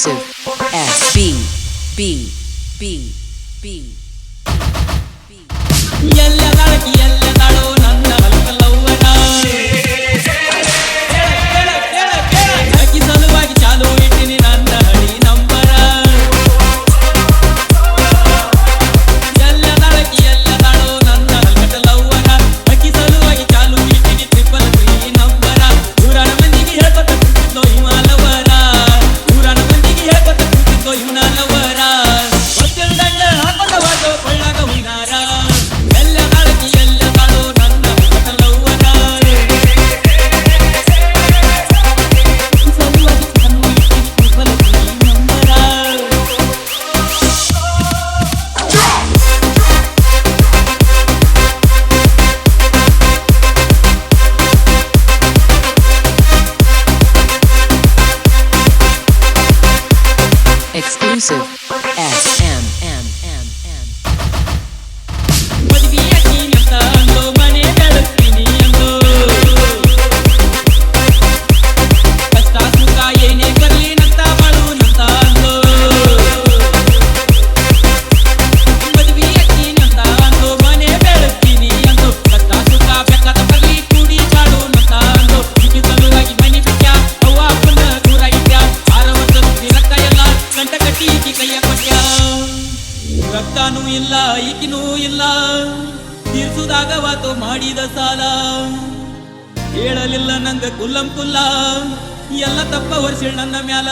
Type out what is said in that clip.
Exclusive S B B B B ಎಲ್ಲದಾಳೋ ನನ್ನ ಲವ್ವನ ಅಕ್ಕಿ ಸಲುವಾಗಿ ಚಾಲು ಇಟ್ಟಿನಿ ನನ್ನ ಹಳಿ ನಂಬರ ಎಲ್ಲದಾಳೋ ನನ್ನ ಲವ್ವನ ಅಕ್ಕಿ ಸಲುವಾಗಿ ಚಾಲು ಇಟ್ಟಿನಿ 333 ನಂಬರ ನೂರಾನ ಮಂದಿಗೆ ಹೇಳ್ಕೊತ ಕುಂತಿದ್ಲೋ ಹಿಮಾಲವರ ನೂರಾನ ಮಂದಿಗೆ ಹೇಳ್ಕೊತ ಕುಂತಿದ್ಲೋ ಹಿಮಾಲವರ ಗೊತ್ತಿಲ್ದಂಗ ಹಾಕೊಂಡವಾಗೋ ಕೊಳ್ಳಾಗ ಹುಯ್ನಾರ Exclusive S M M M M ಮನೆ ಬೆಳಗ್ತೀನಿ ಅಂದು ಕಷ್ಟ ಸುಖ ಏನೇ ಬರ್ಲಿ ನಂತ ಬಾಳು ನಂತ ಅಂದು ಮದುವೆ ಅಕ್ಕಿನಂತ ಅಂದು ಮನೆ ಬೆಳಗ್ತೀನಿ ಅಂದು ಕಷ್ಟ ಸುಖ ಬೇಕಾದ ಬರ್ಲಿ ಕೂಡಿ ಬಾಳು ನಂತ ಅಂದು ಇಕ್ಕಿ ಸಲುವಾಗಿ ಮನೆ ಬಿಟ್ಟ ಅವ್ವ ಅಪ್ಪನ ದೂರ ಇಟ್ಟ 6 ವರ್ಷದ ರಕ್ತ ಎಲ್ಲ ಗಂಟ ಕಟ್ಟಿ ಈಕಿ ಕೈಯ ಕೊಟ್ಟ ರಕ್ತನೂ ಇಲ್ಲ ಈಕಿನೂ ಇಲ್ಲ ತೀರ್ಸುದಾಗವಾತು ಮಾಡಿದ ಸಾಲ ಹೇಳಲಿಲ್ಲ ನಂಗ ಕುಲ್ಲಂ ಕುಲ್ಲ ಎಲ್ಲ ತಪ್ಪ ವರ್ಷ ನನ್ನ ಮ್ಯಾಲ